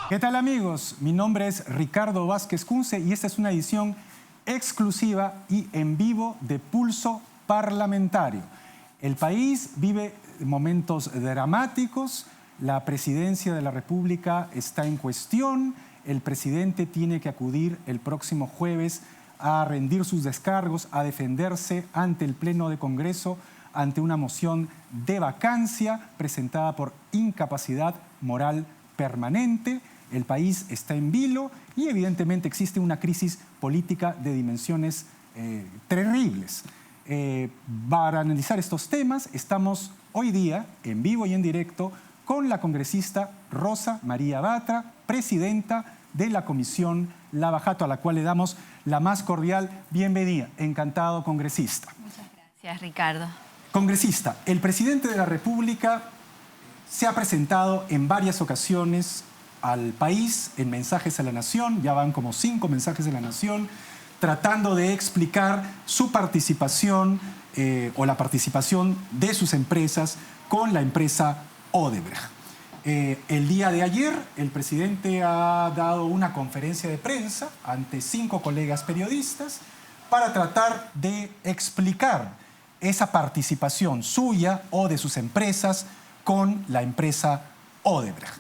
¿Qué tal, amigos? Mi nombre es Ricardo Vázquez Kunze y esta es una edición exclusiva y en vivo de Pulso Parlamentario. El país vive momentos dramáticos, la presidencia de la República está en cuestión, el presidente tiene que acudir el próximo jueves a rendir sus descargos, a defenderse ante el Pleno de Congreso, ante una moción de vacancia presentada por incapacidad moral permanente. El país está en vilo y evidentemente existe una crisis política de dimensiones terribles. Para analizar estos temas estamos hoy día en vivo y en directo con la congresista Rosa María Batra, presidenta de la Comisión Lava Jato, a la cual le damos la más cordial bienvenida. Encantado, congresista. Muchas gracias, Ricardo. Congresista, el presidente de la República se ha presentado en varias ocasiones al país en mensajes a la nación, ya van como 5 mensajes de la nación, tratando de explicar su participación o la participación de sus empresas con la empresa Odebrecht. El día de ayer el presidente ha dado una conferencia de prensa ante 5 colegas periodistas para tratar de explicar esa participación suya o de sus empresas con la empresa Odebrecht.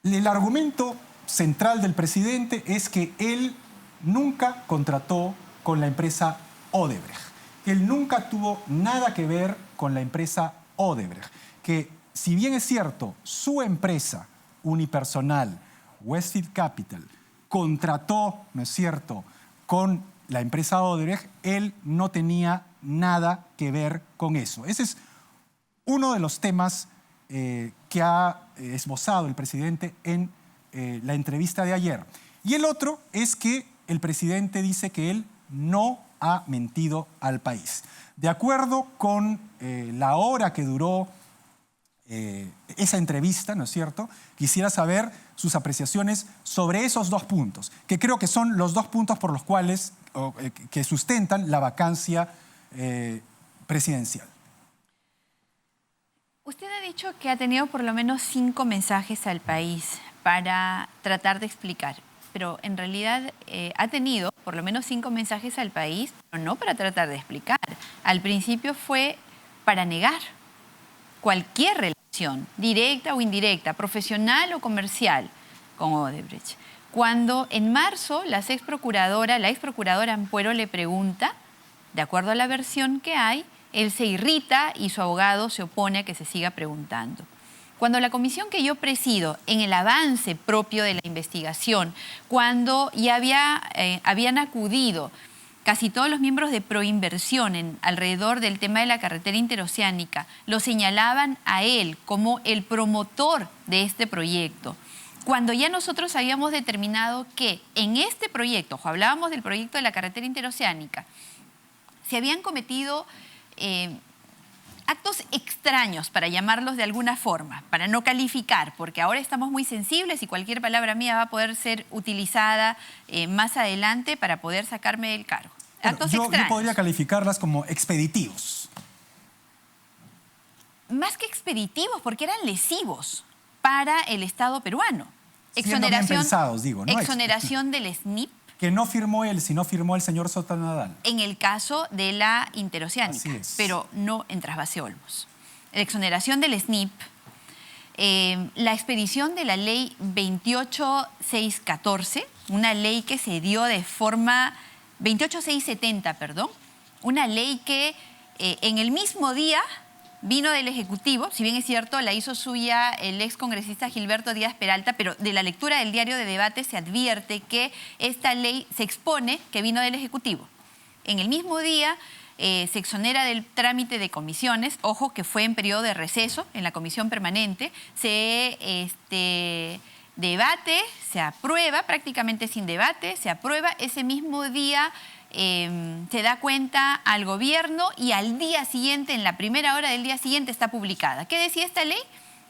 El argumento central del presidente es que él nunca contrató con la empresa Odebrecht, que él nunca tuvo nada que ver con la empresa Odebrecht, que si bien es cierto, su empresa unipersonal, Westfield Capital, contrató, ¿no es cierto?, con la empresa Odebrecht, él no tenía nada que ver con eso. Ese es uno de los temas que ha esbozado el presidente en la entrevista de ayer. Y el otro es que el presidente dice que él no ha mentido al país. De acuerdo con la hora que duró esa entrevista, ¿no es cierto?, quisiera saber sus apreciaciones sobre esos 2 puntos, que creo que son los 2 puntos por los cuales que sustentan la vacancia presidencial. Usted ha dicho que ha tenido por lo menos 5 mensajes al país para tratar de explicar, pero en realidad ha tenido por lo menos 5 mensajes al país, pero no para tratar de explicar. Al principio fue para negar cualquier relación, directa o indirecta, profesional o comercial, con Odebrecht. Cuando en marzo la ex procuradora Ampuero le pregunta, de acuerdo a la versión que hay, él se irrita y su abogado se opone a que se siga preguntando. Cuando la comisión que yo presido, en el avance propio de la investigación, cuando ya habían acudido casi todos los miembros de Proinversión alrededor del tema de la carretera interoceánica, lo señalaban a él como el promotor de este proyecto. Cuando ya nosotros habíamos determinado que en este proyecto, o hablábamos del proyecto de la carretera interoceánica, se habían cometido actos extraños, para llamarlos de alguna forma, para no calificar, porque ahora estamos muy sensibles y cualquier palabra mía va a poder ser utilizada más adelante para poder sacarme del cargo. Actos extraños. Yo podría calificarlas como expeditivos. Más que expeditivos, porque eran lesivos para el Estado peruano. Siendo bien pensados, digo, ¿no? Exoneración del SNIP. Que no firmó él, sino firmó el señor Sotanadal. En el caso de la interoceánica, pero no en Trasvase Olmos. La exoneración del SNIP, la expedición de la ley 28614, una ley que se dio de forma... 28670, perdón, una ley que en el mismo día vino del Ejecutivo, si bien es cierto, la hizo suya el ex congresista Gilberto Díaz Peralta, pero de la lectura del diario de debate se advierte que esta ley se expone que vino del Ejecutivo. En el mismo día se exonera del trámite de comisiones, ojo que fue en periodo de receso en la comisión permanente, se debate, se aprueba, prácticamente sin debate, se aprueba ese mismo día. Se da cuenta al gobierno y al día siguiente, en la primera hora del día siguiente, está publicada. ¿Qué decía esta ley?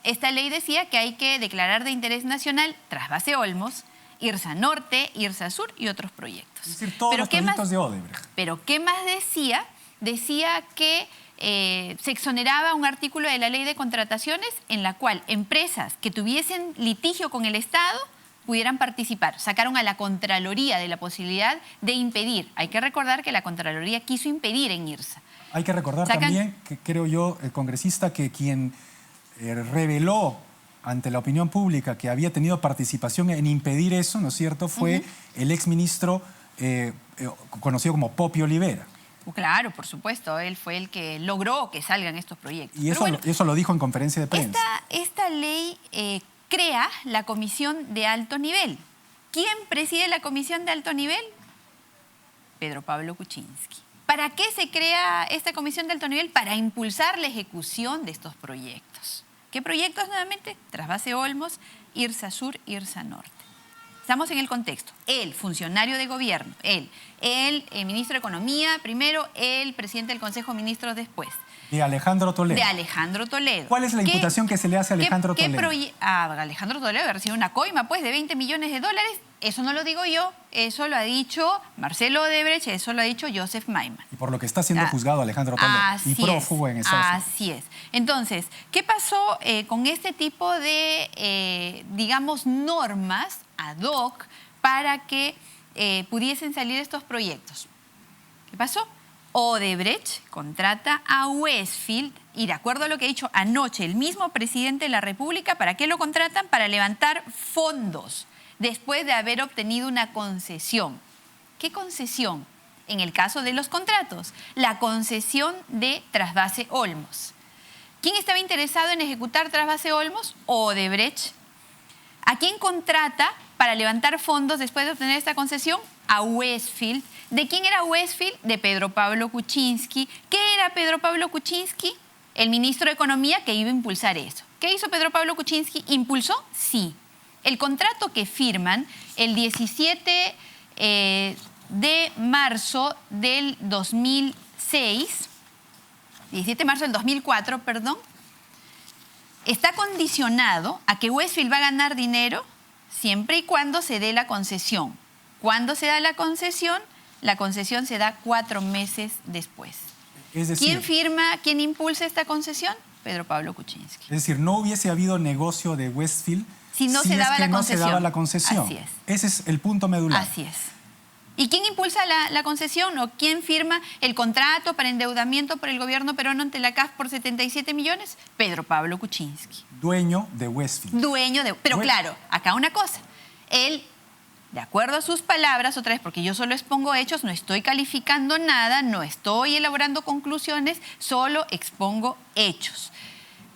Esta ley decía que hay que declarar de interés nacional Trasvase Olmos IRSA Norte, IRSA Sur y otros proyectos. Es decir, todos los proyectos de Odebrecht. Pero ¿qué más decía? Decía que se exoneraba un artículo de la ley de contrataciones en la cual empresas que tuviesen litigio con el Estado pudieran participar. Sacaron a la Contraloría de la posibilidad de impedir. Hay que recordar que la Contraloría quiso impedir en IRSA. Hay que recordar también, que creo yo, el congresista, que quien reveló ante la opinión pública que había tenido participación en impedir eso, ¿no es cierto?, fue el exministro conocido como Popi Olivera. Claro, por supuesto, él fue el que logró que salgan estos proyectos. Y eso lo dijo en conferencia de prensa. Esta ley crea la comisión de alto nivel. ¿Quién preside la comisión de alto nivel? Pedro Pablo Kuczynski. ¿Para qué se crea esta comisión de alto nivel? Para impulsar la ejecución de estos proyectos. ¿Qué proyectos nuevamente? Trasvase Olmos, IRSA Sur, IRSA Norte. Estamos en el contexto. El funcionario de gobierno, el ministro de Economía primero, el presidente del Consejo de Ministros después. De Alejandro Toledo. De Alejandro Toledo. ¿Cuál es la imputación que se le hace a Alejandro Toledo? Alejandro Toledo ha recibido una coima pues, de 20 millones de dólares. Eso no lo digo yo, eso lo ha dicho Marcelo Odebrecht, eso lo ha dicho Joseph Maiman. Y por lo que está siendo juzgado Alejandro Toledo. Y prófugo en Estados Unidos. Así es. Entonces, ¿qué pasó con este tipo de, digamos, normas ad hoc para que pudiesen salir estos proyectos? ¿Qué pasó? Odebrecht contrata a Westfield y de acuerdo a lo que ha dicho anoche el mismo presidente de la República, ¿para qué lo contratan? Para levantar fondos después de haber obtenido una concesión. ¿Qué concesión? En el caso de los contratos, la concesión de Trasvase Olmos. ¿Quién estaba interesado en ejecutar Trasvase Olmos? Odebrecht. ¿A quién contrata para levantar fondos después de obtener esta concesión? A Westfield. ¿De quién era Westfield? De Pedro Pablo Kuczynski. ¿Qué era Pedro Pablo Kuczynski? El ministro de Economía que iba a impulsar eso. ¿Qué hizo Pedro Pablo Kuczynski? ¿Impulsó? Sí. El contrato que firman el 17 de marzo del 2006, 17 de marzo del 2004, perdón, está condicionado a que Westfield va a ganar dinero siempre y cuando se dé la concesión. ¿Cuándo se da la concesión? La concesión se da 4 meses después. Es decir, ¿quién firma, quién impulsa esta concesión? Pedro Pablo Kuczynski. Es decir, no hubiese habido negocio de Westfield si no se daba la concesión. Así es. Ese es el punto medular. Así es. ¿Y quién impulsa la concesión o quién firma el contrato para endeudamiento por el gobierno peruano ante la CAF por 77 millones? Pedro Pablo Kuczynski. Dueño de Westfield. Pero claro, acá una cosa. Él, de acuerdo a sus palabras, otra vez, porque yo solo expongo hechos, no estoy calificando nada, no estoy elaborando conclusiones, solo expongo hechos.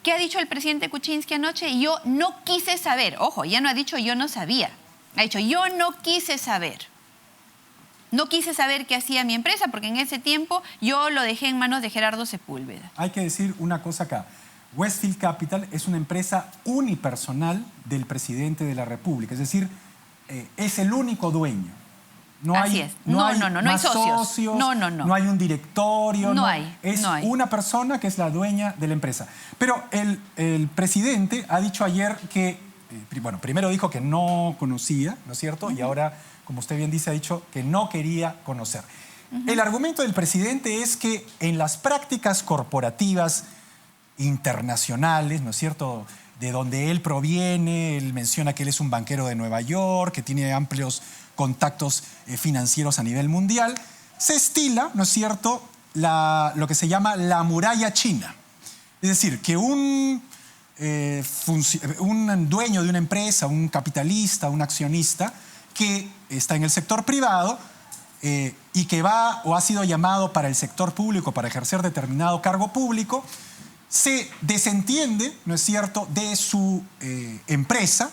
¿Qué ha dicho el presidente Kuczynski anoche? Yo no quise saber. Ojo, ya no ha dicho yo no sabía. Ha dicho yo no quise saber. No quise saber qué hacía mi empresa porque en ese tiempo yo lo dejé en manos de Gerardo Sepúlveda. Hay que decir una cosa acá. Westfield Capital es una empresa unipersonal del presidente de la República. Es decir, es el único dueño. No Así hay, es. No hay socios. No hay un directorio. No hay. Es una persona que es la dueña de la empresa. Pero el presidente ha dicho ayer que, bueno, primero dijo que no conocía, ¿no es cierto? Y ahora, como usted bien dice, ha dicho que no quería conocer. El argumento del presidente es que en las prácticas corporativas internacionales, ¿no es cierto?, de donde él proviene, él menciona que él es un banquero de Nueva York, que tiene amplios contactos financieros a nivel mundial, se estila, ¿no es cierto?, lo que se llama la muralla china. Es decir, que un dueño de una empresa, un capitalista, un accionista, que está en el sector privado y que va o ha sido llamado para el sector público para ejercer determinado cargo público, se desentiende, ¿no es cierto?, de su empresa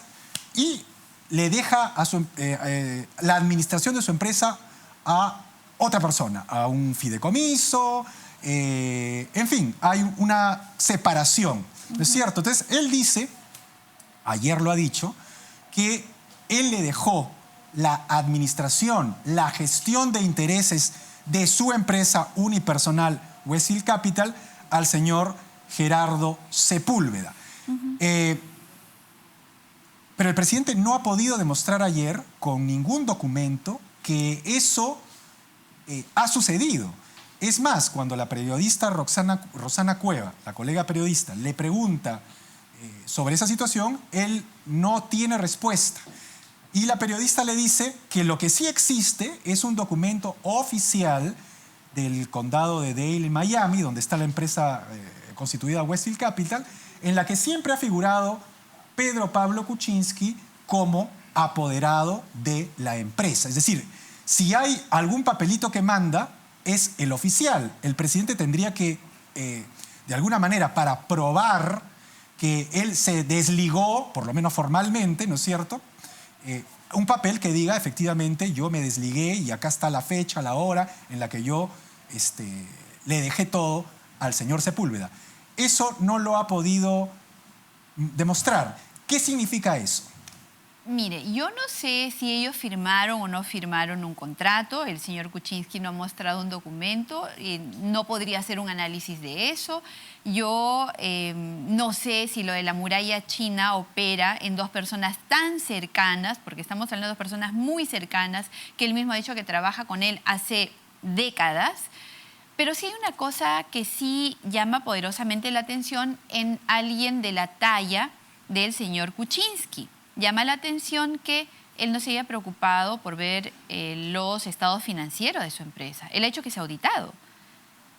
y le deja la administración de su empresa a otra persona, a un fideicomiso, en fin, hay una separación, ¿no es cierto? Entonces, él dice, ayer lo ha dicho, que él le dejó la administración, la gestión de intereses de su empresa unipersonal Westfield Capital al señor Gerardo Sepúlveda. Pero el presidente no ha podido demostrar ayer con ningún documento que eso ha sucedido. Es más, cuando la periodista Rosana Cueva, la colega periodista, le pregunta sobre esa situación, él no tiene respuesta. Y la periodista le dice que lo que sí existe es un documento oficial del condado de Dade, Miami, donde está la empresa constituida Westfield Capital, en la que siempre ha figurado Pedro Pablo Kuczynski como apoderado de la empresa. Es decir, si hay algún papelito que manda, es el oficial. El presidente tendría que, de alguna manera, para probar que él se desligó, por lo menos formalmente, ¿no es cierto?, un papel que diga, efectivamente, yo me desligué y acá está la fecha, la hora en la que yo le dejé todo al señor Sepúlveda. Eso no lo ha podido demostrar. ¿Qué significa eso? Mire, yo no sé si ellos firmaron o no firmaron un contrato. El señor Kuczynski no ha mostrado un documento. No podría hacer un análisis de eso. Yo no sé si lo de la muralla china opera en dos personas tan cercanas, porque estamos hablando de dos personas muy cercanas, que él mismo ha dicho que trabaja con él hace décadas. Pero sí hay una cosa que sí llama poderosamente la atención en alguien de la talla del señor Kuczynski. Llama la atención que él no se haya preocupado por ver los estados financieros de su empresa. Él ha hecho que se ha auditado.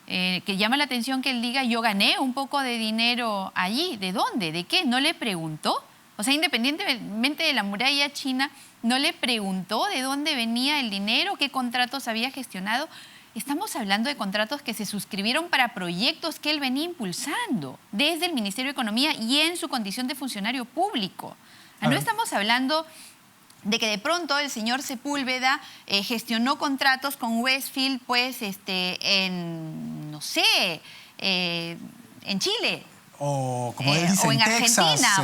Que llama la atención que él diga, yo gané un poco de dinero allí. ¿De dónde? ¿De qué? ¿No le preguntó? O sea, independientemente de la muralla china, ¿no le preguntó de dónde venía el dinero? ¿Qué contratos había gestionado? Estamos hablando de contratos que se suscribieron para proyectos que él venía impulsando desde el Ministerio de Economía y en su condición de funcionario público. No estamos hablando de que de pronto el señor Sepúlveda gestionó contratos con Westfield, pues, en, no sé, en Chile. O como él dice, o en Argentina. Texas,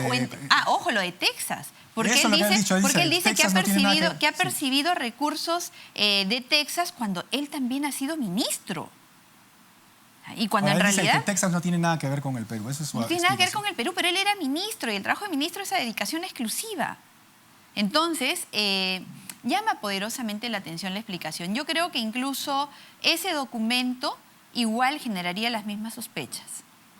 ojo, lo de Texas. Porque él dice que ha percibido recursos de Texas cuando él también ha sido ministro. Y cuando en realidad... Dice que Texas no tiene nada que ver con el Perú. Eso es su no tiene nada que ver con el Perú, pero él era ministro y el trabajo de ministro es esa dedicación exclusiva. Entonces, llama poderosamente la atención la explicación. Yo creo que incluso ese documento igual generaría las mismas sospechas.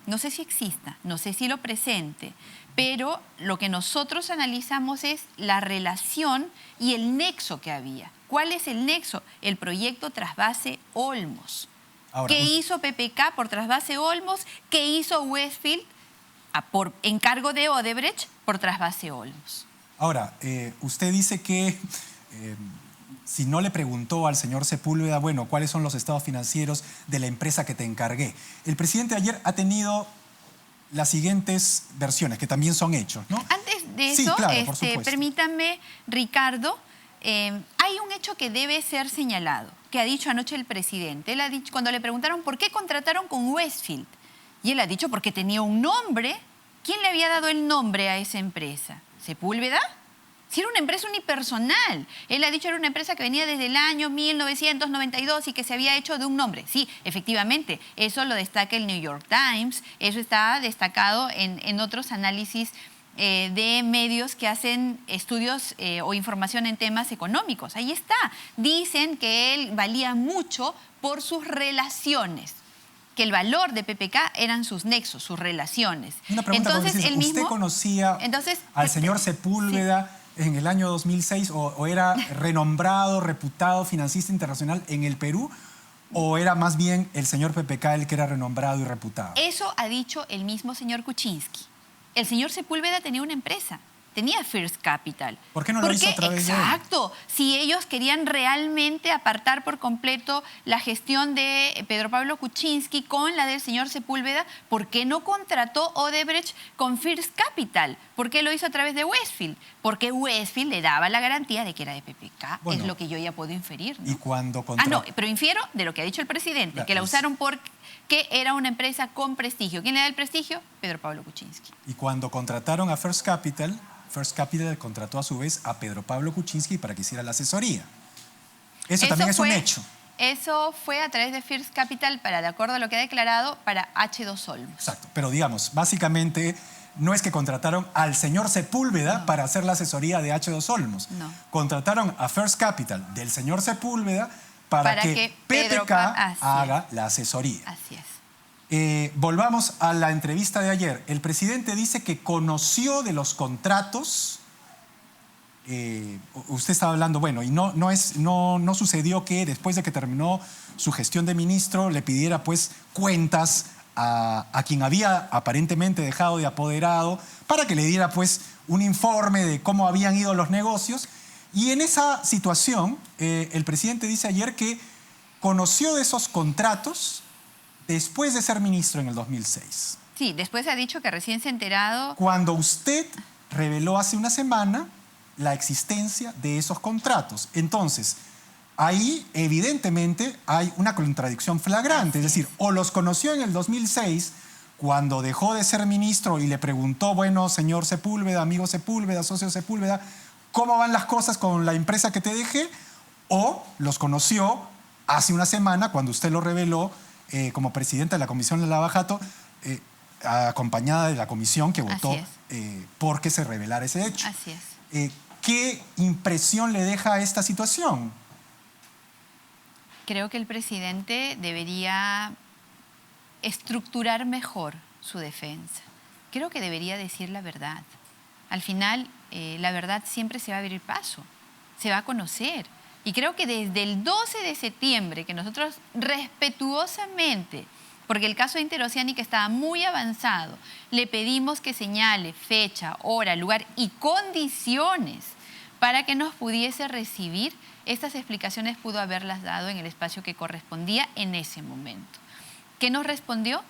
No sé si exista, no sé si lo presente, pero lo que nosotros analizamos es la relación y el nexo que había. ¿Cuál es el nexo? El proyecto Trasvase Olmos. Ahora, ¿qué hizo PPK por Trasvase Olmos? ¿Qué hizo Westfield por encargo de Odebrecht por Trasvase Olmos? Ahora, usted dice que si no le preguntó al señor Sepúlveda, bueno, ¿cuáles son los estados financieros de la empresa que te encargué? El presidente ayer ha tenido las siguientes versiones, que también son hechos, ¿no? Antes de eso, claro, permítame, Ricardo, hay un hecho que debe ser señalado, que ha dicho anoche el presidente. Él ha dicho, cuando le preguntaron por qué contrataron con Westfield, y él ha dicho porque tenía un nombre. ¿Quién le había dado el nombre a esa empresa? ¿Sepúlveda? Si era una empresa unipersonal. Él ha dicho que era una empresa que venía desde el año 1992 y que se había hecho de un nombre. Sí, efectivamente, eso lo destaca el New York Times, eso está destacado en otros análisis de medios que hacen estudios o información en temas económicos. Ahí está. Dicen que él valía mucho por sus relaciones, que el valor de PPK eran sus nexos, sus relaciones. Una pregunta, entonces, ¿usted conocía al señor Sepúlveda en el año 2006 o era renombrado, reputado financista internacional en el Perú? ¿O era más bien el señor PPK el que era renombrado y reputado? Eso ha dicho el mismo señor Kuczynski. El señor Sepúlveda tenía una empresa, tenía First Capital. ¿Por qué no lo hizo a través de él? Exacto. Si ellos querían realmente apartar por completo la gestión de Pedro Pablo Kuczynski con la del señor Sepúlveda, ¿por qué no contrató Odebrecht con First Capital? ¿Por qué lo hizo a través de Westfield? Porque Westfield le daba la garantía de que era de PPK. Bueno, es lo que yo ya puedo inferir, ¿no? Y cuando no, pero infiero de lo que ha dicho el presidente, que la usaron porque era una empresa con prestigio. ¿Quién le da el prestigio? Pedro Pablo Kuczynski. Y cuando contrataron a First Capital contrató a su vez a Pedro Pablo Kuczynski para que hiciera la asesoría. Eso también es un hecho. Eso fue a través de First Capital, de acuerdo a lo que ha declarado, para H2 Olmos. Exacto, pero digamos, básicamente no es que contrataron al señor Sepúlveda para hacer la asesoría de H2 Olmos. No. Contrataron a First Capital del señor Sepúlveda para que Pedro PPK haga la asesoría. Así es. Volvamos a la entrevista de ayer. El presidente dice que conoció de los contratos. Usted estaba hablando, bueno, y no sucedió que después de que terminó su gestión de ministro le pidiera pues cuentas a quien había aparentemente dejado de apoderado para que le diera pues un informe de cómo habían ido los negocios. Y en esa situación, el presidente dice ayer que conoció de esos contratos después de ser ministro en el 2006. Sí, después ha dicho que recién se ha enterado. Cuando usted reveló hace una semana la existencia de esos contratos. Entonces, ahí evidentemente hay una contradicción flagrante. Es decir, o los conoció en el 2006, cuando dejó de ser ministro y le preguntó, bueno, señor Sepúlveda, amigo Sepúlveda, socio Sepúlveda, ¿cómo van las cosas con la empresa que te dejé? O los conoció hace una semana, cuando usted lo reveló como presidente de la Comisión de Lavajato, acompañada de la comisión que votó porque se revelara ese hecho. Así es. ¿Qué impresión le deja esta situación? Creo que el presidente debería estructurar mejor su defensa. Creo que debería decir la verdad. Al final, la verdad siempre se va a abrir paso, se va a conocer. Y creo que desde el 12 de septiembre, que nosotros respetuosamente, porque el caso de Interoceánica estaba muy avanzado, le pedimos que señale fecha, hora, lugar y condiciones para que nos pudiese recibir. Estas explicaciones pudo haberlas dado en el espacio que correspondía en ese momento. ¿Qué nos respondió?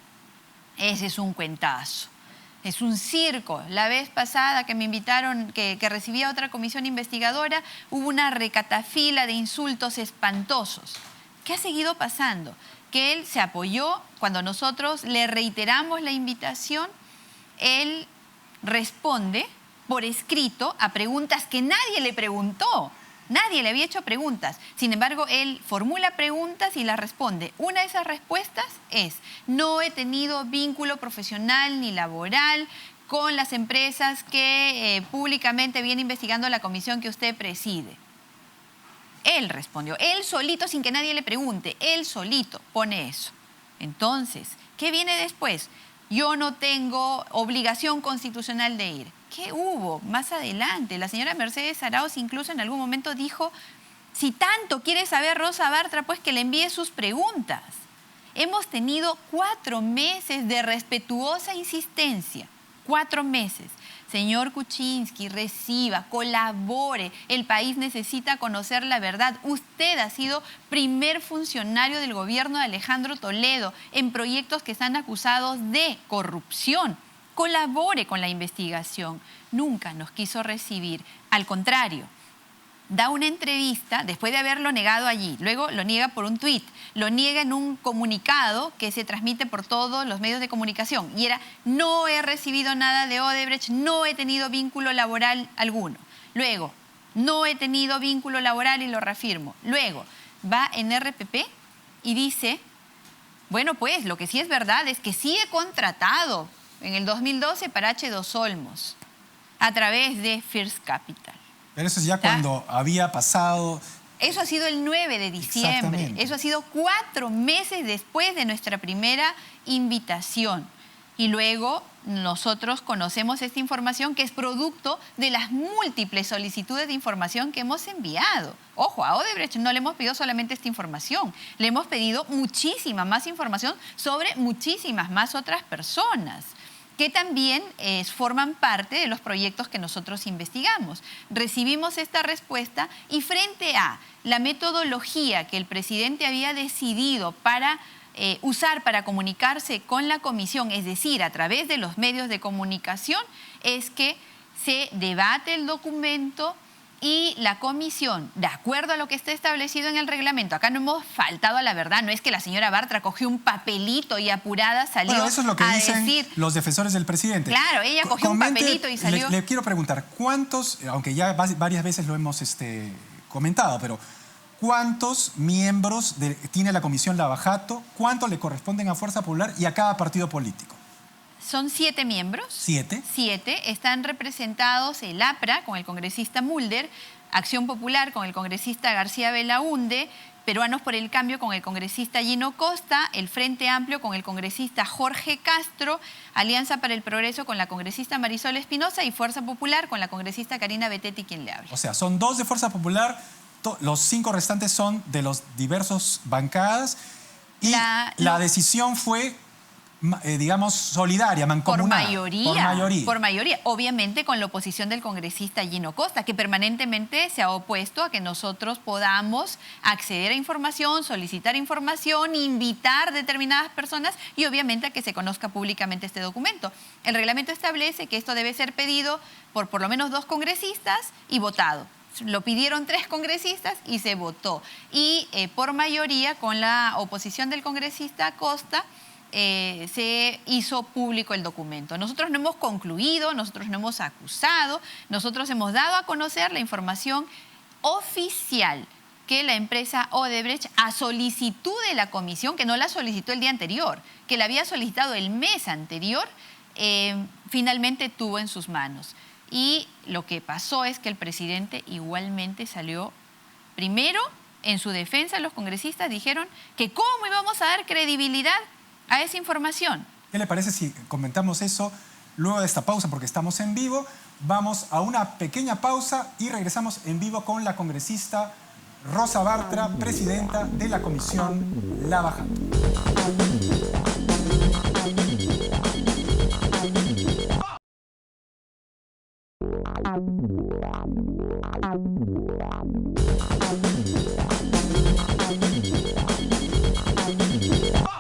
Ese es un cuentazo. Es un circo. La vez pasada que me invitaron, que recibí a otra comisión investigadora, hubo una recatafila de insultos espantosos. ¿Qué ha seguido pasando? Que él se apoyó cuando nosotros le reiteramos la invitación, él responde por escrito a preguntas que nadie le preguntó. Nadie le había hecho preguntas. Sin embargo, él formula preguntas y las responde. Una de esas respuestas es: no he tenido vínculo profesional ni laboral con las empresas que públicamente viene investigando la comisión que usted preside. Él respondió, él solito, sin que nadie le pregunte, él solito pone eso. Entonces, ¿qué viene después? Yo no tengo obligación constitucional de ir. ¿Qué hubo más adelante? La señora Mercedes Arauz incluso en algún momento dijo, si tanto quiere saber Rosa Bartra, pues que le envíe sus preguntas. Hemos tenido 4 meses de respetuosa insistencia, 4 meses. Señor Kuczynski, reciba, colabore. El país necesita conocer la verdad. Usted ha sido primer funcionario del gobierno de Alejandro Toledo en proyectos que están acusados de corrupción. Colabore con la investigación. Nunca nos quiso recibir. Al contrario, da una entrevista después de haberlo negado allí. Luego lo niega por un tuit. Lo niega en un comunicado que se transmite por todos los medios de comunicación. Y era, no he recibido nada de Odebrecht, no he tenido vínculo laboral alguno. Luego, no he tenido vínculo laboral y lo reafirmo. Luego, va en RPP y dice, bueno, pues lo que sí es verdad es que sí he contratado en el 2012 para H2 Olmos a través de First Capital. Pero eso es ya cuando había pasado... Eso ha sido el 9 de diciembre. Eso ha sido 4 meses después de nuestra primera invitación. Y luego nosotros conocemos esta información que es producto de las múltiples solicitudes de información que hemos enviado. Ojo, a Odebrecht no le hemos pedido solamente esta información. Le hemos pedido muchísima más información sobre muchísimas más otras personas que también forman parte de los proyectos que nosotros investigamos. Recibimos esta respuesta y frente a la metodología que el presidente había decidido para usar para comunicarse con la comisión, es decir, a través de los medios de comunicación, es que se debate el documento y la comisión, de acuerdo a lo que está establecido en el reglamento, acá no hemos faltado a la verdad, no es que la señora Bartra cogió un papelito y apurada salió a decir... Eso es lo que dicen los defensores del presidente. Claro, ella cogió un papelito y salió... Le quiero preguntar, ¿cuántos, aunque ya varias veces lo hemos comentado, pero cuántos miembros tiene la Comisión Lavajato, cuántos le corresponden a Fuerza Popular y a cada partido político? Son 7 miembros. 7. 7. Están representados el APRA con el congresista Mulder, Acción Popular con el congresista García Belaunde, Peruanos por el Cambio con el congresista Gino Costa, el Frente Amplio con el congresista Jorge Castro, Alianza para el Progreso con la congresista Marisol Espinosa y Fuerza Popular con la congresista Karina Bettetti, quien le habla. O sea, son 2 de Fuerza Popular, los 5 restantes son de los diversos bancadas y la decisión fue, digamos, solidaria, mancomunada. Por mayoría. Obviamente con la oposición del congresista Gino Costa, que permanentemente se ha opuesto a que nosotros podamos acceder a información, solicitar información, invitar determinadas personas y obviamente a que se conozca públicamente este documento. El reglamento establece que esto debe ser pedido por lo menos 2 congresistas y votado. Lo pidieron 3 congresistas y se votó. Y por mayoría, con la oposición del congresista Costa, se hizo público el documento. Nosotros no hemos concluido, nosotros no hemos acusado, nosotros hemos dado a conocer la información oficial que la empresa Odebrecht, a solicitud de la comisión, que no la solicitó el día anterior, que la había solicitado el mes anterior, finalmente tuvo en sus manos. Y lo que pasó es que el presidente igualmente salió primero en su defensa. Los congresistas dijeron que cómo íbamos a dar credibilidad a esa información. ¿Qué le parece si comentamos eso luego de esta pausa? Porque estamos en vivo. Vamos a una pequeña pausa y regresamos en vivo con la congresista Rosa Bartra, presidenta de la Comisión Lava Jato.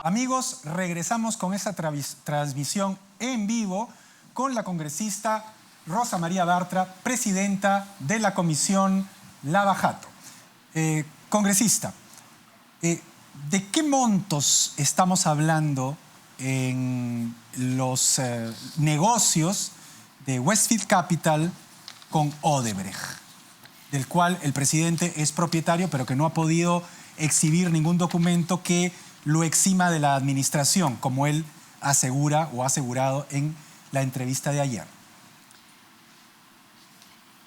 Amigos, regresamos con esta transmisión en vivo con la congresista Rosa María Bartra, presidenta de la Comisión Lava Jato. Congresista, ¿de qué montos estamos hablando en los negocios de Westfield Capital con Odebrecht, del cual el presidente es propietario, pero que no ha podido exhibir ningún documento que lo exima de la administración, como él asegura o ha asegurado en la entrevista de ayer?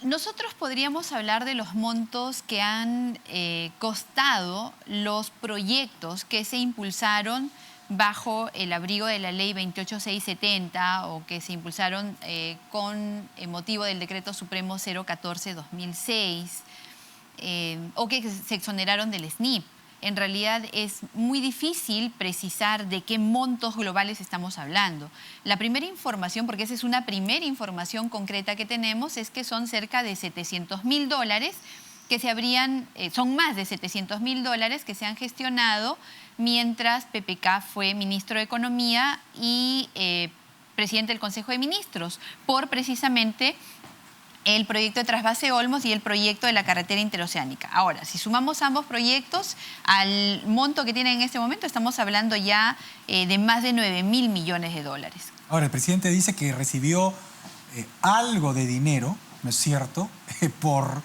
Nosotros podríamos hablar de los montos que han costado los proyectos que se impulsaron bajo el abrigo de la ley 28670 o que se impulsaron con motivo del decreto supremo 014-2006 o que se exoneraron del SNIP. En realidad es muy difícil precisar de qué montos globales estamos hablando. La primera información, porque esa es una primera información concreta que tenemos, es que son cerca de $700.000 que se habrían, son más de $700.000 que se han gestionado mientras PPK fue ministro de Economía y presidente del Consejo de Ministros, por precisamente el proyecto de Trasvase Olmos y el proyecto de la carretera interoceánica. Ahora, si sumamos ambos proyectos al monto que tienen en este momento, estamos hablando ya de más de $9.000 millones. Ahora, el presidente dice que recibió algo de dinero, ¿no es cierto?, por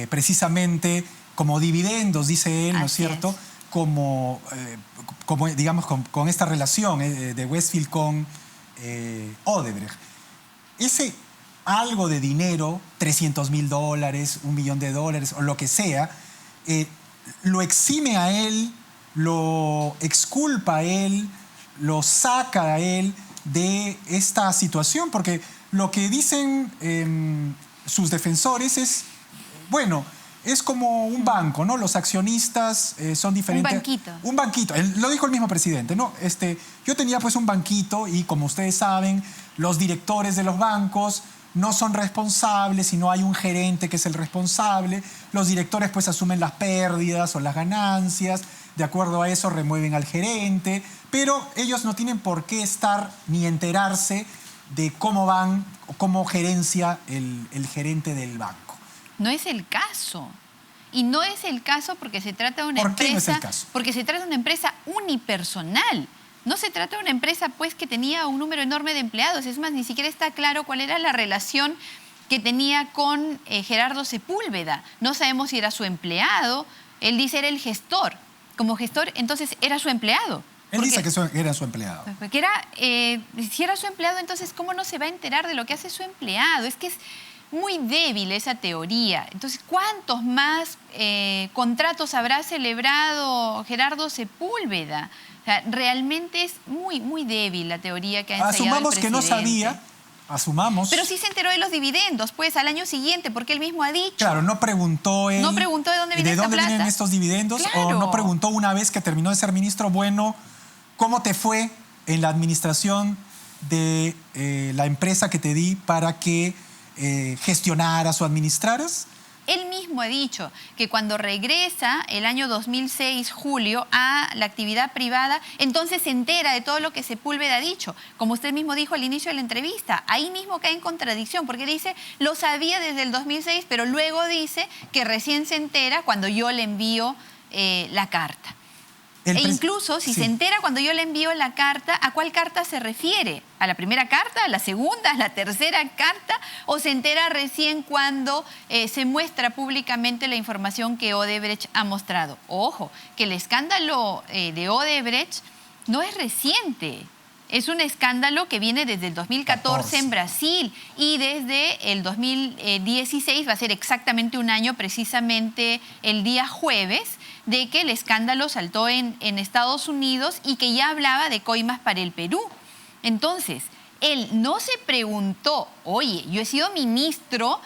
precisamente como dividendos, dice él, ¿no es cierto?, como digamos, con esta relación de Westfield con Odebrecht. Ese algo de dinero, $300.000, $1 millón o lo que sea, lo exime a él, lo exculpa a él, lo saca a él de esta situación, porque lo que dicen sus defensores es, bueno, es como un banco, ¿no? Los accionistas son diferentes. Un banquito. Un banquito. Lo dijo el mismo presidente, ¿no? Yo tenía pues un banquito y como ustedes saben, los directores de los bancos no son responsables, sino hay un gerente que es el responsable. Los directores pues asumen las pérdidas o las ganancias. De acuerdo a eso remueven al gerente. Pero ellos no tienen por qué estar ni enterarse de cómo van o cómo gerencia el gerente del banco. No es el caso. Y no es el caso porque se trata de una empresa... ¿Por qué no es el caso? Porque se trata de una empresa unipersonal. No se trata de una empresa pues que tenía un número enorme de empleados. Es más, ni siquiera está claro cuál era la relación que tenía con Gerardo Sepúlveda. No sabemos si era su empleado. Él dice era el gestor. Como gestor, entonces era su empleado. Él dice que era su empleado. Porque si era su empleado, entonces, ¿cómo no se va a enterar de lo que hace su empleado? Es que es muy débil esa teoría. Entonces, ¿cuántos más contratos habrá celebrado Gerardo Sepúlveda? O sea, realmente es muy, muy débil la teoría que ha ensayado Asumamos el que no presidente. sabía, asumamos. Pero sí se enteró de los dividendos, pues, al año siguiente, porque él mismo ha dicho. Claro, no preguntó él. No preguntó de dónde viene esta plata. Vienen estos dividendos. Claro. O no preguntó una vez que terminó de ser ministro, bueno, ¿cómo te fue en la administración de la empresa que te di para que gestionaras o administraras? Él mismo ha dicho que cuando regresa el año 2006, julio, a la actividad privada, entonces se entera de todo lo que Sepúlveda ha dicho. Como usted mismo dijo al inicio de la entrevista, ahí mismo cae en contradicción, porque dice, lo sabía desde el 2006, pero luego dice que recién se entera cuando yo le envío la carta. E incluso si se entera cuando yo le envío la carta, ¿a cuál carta se refiere? ¿A la primera carta, a la segunda, a la tercera carta? ¿O se entera recién cuando se muestra públicamente la información que Odebrecht ha mostrado? Ojo, que el escándalo de Odebrecht no es reciente. Es un escándalo que viene desde el 2014 en Brasil y desde el 2016, va a ser exactamente un año, precisamente el día jueves, de que el escándalo saltó en Estados Unidos y que ya hablaba de coimas para el Perú. Entonces, él no se preguntó, oye, yo he sido ministro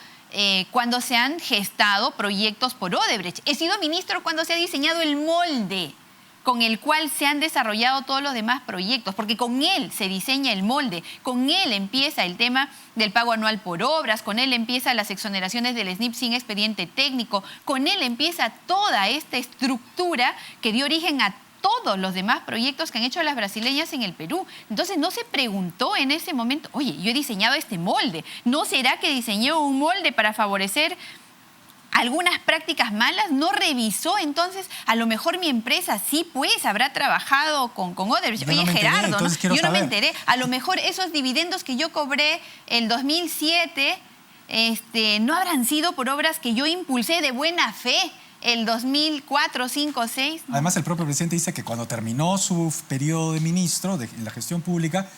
cuando se han gestado proyectos por Odebrecht. He sido ministro cuando se ha diseñado el molde con el cual se han desarrollado todos los demás proyectos, porque con él se diseña el molde, con él empieza el tema del pago anual por obras, con él empiezan las exoneraciones del SNIP sin expediente técnico, con él empieza toda esta estructura que dio origen a todos los demás proyectos que han hecho las brasileñas en el Perú. Entonces no se preguntó en ese momento, oye, yo he diseñado este molde, ¿no será que diseñé un molde para favorecer algunas prácticas malas? ¿No revisó? Entonces, a lo mejor mi empresa sí, pues, habrá trabajado con Odebrecht. Oye, Gerardo, ¿no? Yo no me enteré. A lo mejor esos dividendos que yo cobré el 2007 no habrán sido por obras que yo impulsé de buena fe el 2004, 5, 6. ¿No? Además, el propio presidente dice que cuando terminó su periodo de ministro en la gestión pública,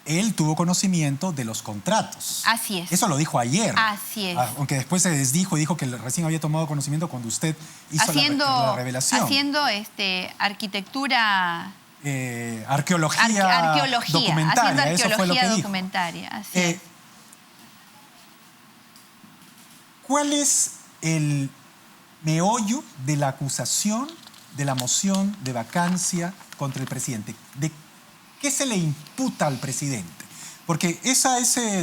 él tuvo conocimiento de los contratos. Así es. Eso lo dijo ayer. Así es. Aunque después se desdijo y dijo que recién había tomado conocimiento cuando usted hizo la revelación. Haciendo arquitectura... arqueología documentaria. Haciendo eso fue lo que dijo. Documentaria. Así es. ¿Cuál es el meollo de la acusación de la moción de vacancia contra el presidente? ¿De qué se le imputa al presidente? Porque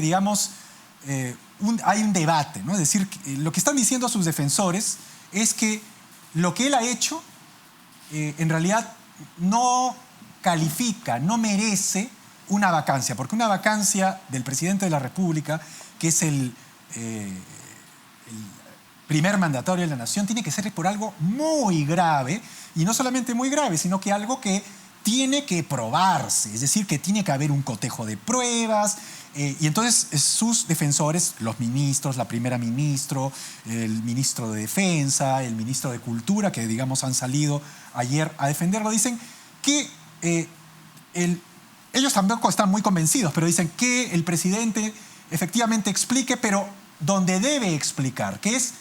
digamos, hay un debate, ¿no? Es decir, lo que están diciendo sus defensores es que lo que él ha hecho en realidad no califica, no merece una vacancia, porque una vacancia del presidente de la República, que es el primer mandatario de la nación, tiene que ser por algo muy grave, y no solamente muy grave, sino que algo que tiene que probarse, es decir, que tiene que haber un cotejo de pruebas, y entonces sus defensores, los ministros, la primera ministra, el ministro de Defensa, el ministro de Cultura, que digamos han salido ayer a defenderlo, dicen que ellos tampoco están muy convencidos, pero dicen que el presidente efectivamente explique, pero donde debe explicar, que es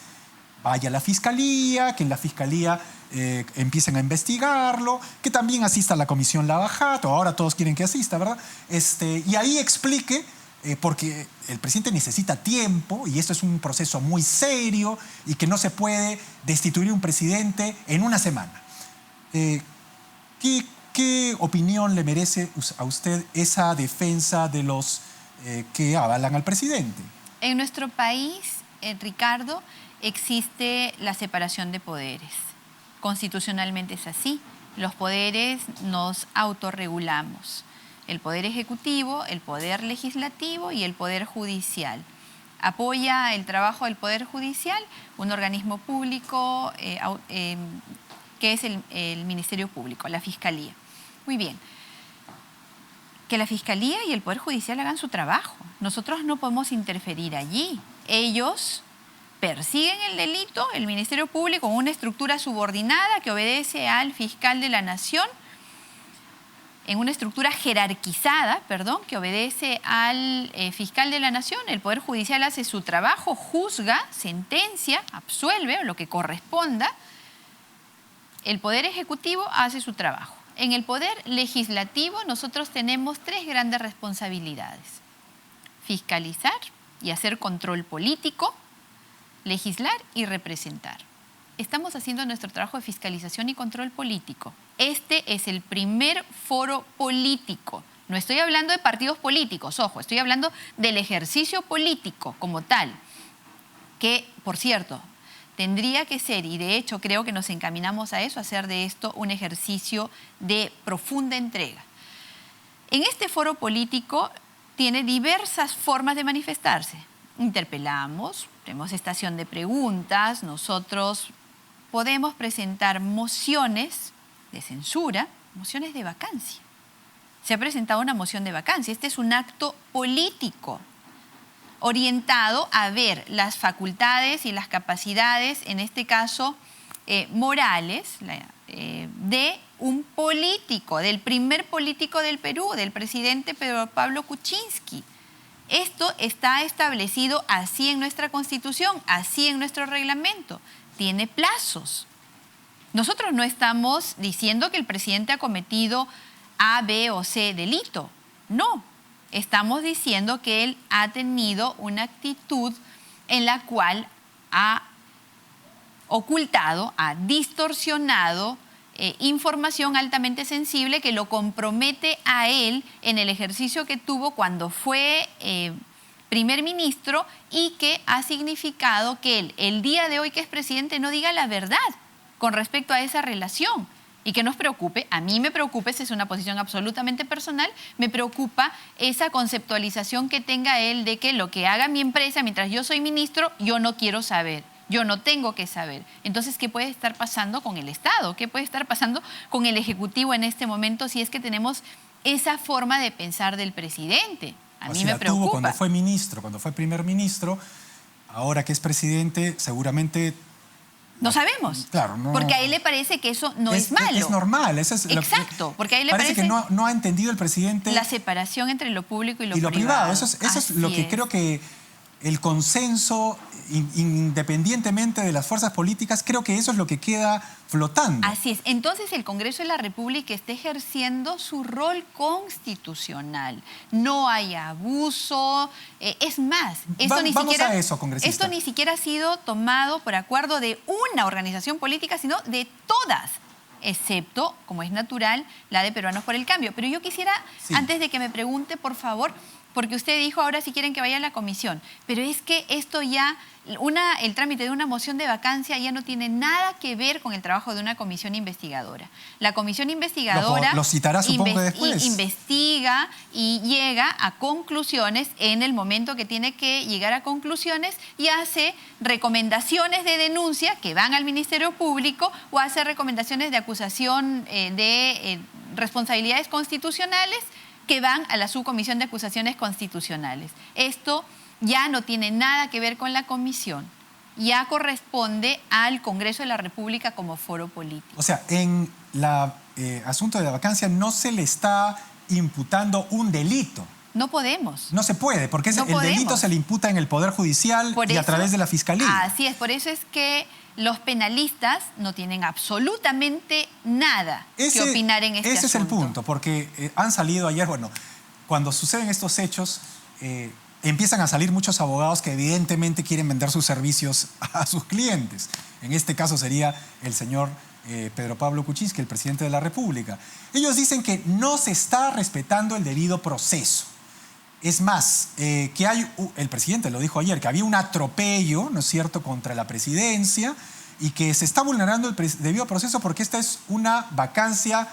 vaya a la fiscalía, que en la fiscalía empiecen a investigarlo, que también asista a la comisión Lavajato, ahora todos quieren que asista, ¿verdad? Y ahí explique, porque el presidente necesita tiempo y esto es un proceso muy serio y que no se puede destituir un presidente en una semana. ¿Qué opinión le merece a usted esa defensa de los que avalan al presidente? En nuestro país, Ricardo, existe la separación de poderes. Constitucionalmente es así. Los poderes nos autorregulamos. El poder ejecutivo, el poder legislativo y el poder judicial. Apoya el trabajo del poder judicial un organismo público que es el Ministerio Público, la Fiscalía. Muy bien. Que la Fiscalía y el Poder Judicial hagan su trabajo. Nosotros no podemos interferir allí. Ellos persiguen el delito, el Ministerio Público, con una estructura subordinada que obedece al fiscal de la Nación. en una estructura jerarquizada, perdón, que obedece al fiscal de la Nación. El Poder Judicial hace su trabajo, juzga, sentencia, absuelve o lo que corresponda. El Poder Ejecutivo hace su trabajo. En el Poder Legislativo nosotros tenemos 3 grandes responsabilidades: fiscalizar y hacer control político, legislar y representar. Estamos haciendo nuestro trabajo de fiscalización y control político. Este es el primer foro político. No estoy hablando de partidos políticos, ojo, estoy hablando del ejercicio político como tal, que, por cierto, tendría que ser, y de hecho creo que nos encaminamos a eso, a hacer de esto un ejercicio de profunda entrega. En este foro político tiene diversas formas de manifestarse. Interpelamos, tenemos estación de preguntas, nosotros podemos presentar mociones de censura, mociones de vacancia. Se ha presentado una moción de vacancia. Este es un acto político orientado a ver las facultades y las capacidades, en este caso morales, de un político, del primer político del Perú, del presidente Pedro Pablo Kuczynski. Esto está establecido así en nuestra Constitución, así en nuestro reglamento. Tiene plazos. Nosotros no estamos diciendo que el presidente ha cometido A, B o C delito. No. Estamos diciendo que él ha tenido una actitud en la cual ha ocultado, ha distorsionado información altamente sensible que lo compromete a él en el ejercicio que tuvo cuando fue primer ministro, y que ha significado que él, el día de hoy que es presidente, no diga la verdad con respecto a esa relación. Y que nos preocupe, a mí me preocupa, esa es una posición absolutamente personal, me preocupa esa conceptualización que tenga él de que lo que haga mi empresa mientras yo soy ministro, yo no quiero saber, yo no tengo que saber. Entonces, ¿qué puede estar pasando con el Estado? ¿Qué puede estar pasando con el Ejecutivo en este momento si es que tenemos esa forma de pensar del presidente? A mí me preocupa. Cuando fue ministro, cuando fue primer ministro, ahora que es presidente, seguramente... No sabemos. Claro, no, porque a él le parece que eso no es malo. Es normal. Eso es exacto, porque a él le parece que no ha entendido el presidente... La separación entre lo público y lo privado. Privado. Eso es lo que creo que el consenso, independientemente de las fuerzas políticas, creo que eso es lo que queda flotando. Así es. Entonces el Congreso de la República está ejerciendo su rol constitucional. No hay abuso. Es más, vamos a eso, congresista. Esto ni siquiera ha sido tomado por acuerdo de una organización política, sino de todas, excepto, como es natural, la de Peruanos por el Cambio. Pero yo quisiera, antes de que me pregunte, por favor, porque usted dijo ahora si quieren que vaya a la comisión, pero es que esto ya, el trámite de una moción de vacancia ya no tiene nada que ver con el trabajo de una comisión investigadora. La comisión investigadora lo citará, supongo, después. Investiga y llega a conclusiones en el momento que tiene que llegar a conclusiones, y hace recomendaciones de denuncia que van al Ministerio Público, o hace recomendaciones de acusación de responsabilidades constitucionales que van a la Subcomisión de Acusaciones Constitucionales. Esto ya no tiene nada que ver con la comisión, ya corresponde al Congreso de la República como foro político. O sea, en el asunto de la vacancia no se le está imputando un delito. No podemos. No se puede, porque el delito se le imputa en el Poder Judicial y a través de la Fiscalía. Así es, por eso es que los penalistas no tienen absolutamente nada que opinar en este asunto. Ese es el punto, porque han salido ayer, bueno, cuando suceden estos hechos, empiezan a salir muchos abogados que evidentemente quieren vender sus servicios a sus clientes. En este caso sería el señor Pedro Pablo Kuczynski, el presidente de la República. Ellos dicen que no se está respetando el debido proceso. Es más, que el presidente lo dijo ayer, que había un atropello, ¿no es cierto?, contra la presidencia, y que se está vulnerando el debido proceso porque esta es una vacancia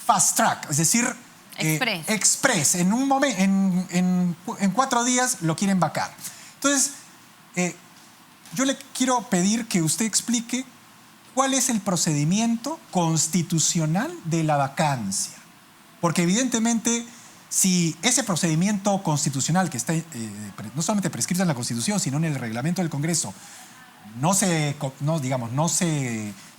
fast track, es decir, express. En un momento, en 4 días lo quieren vacar. Entonces, yo le quiero pedir que usted explique cuál es el procedimiento constitucional de la vacancia, porque evidentemente, si ese procedimiento constitucional que está no solamente prescrito en la Constitución, sino en el reglamento del Congreso, no se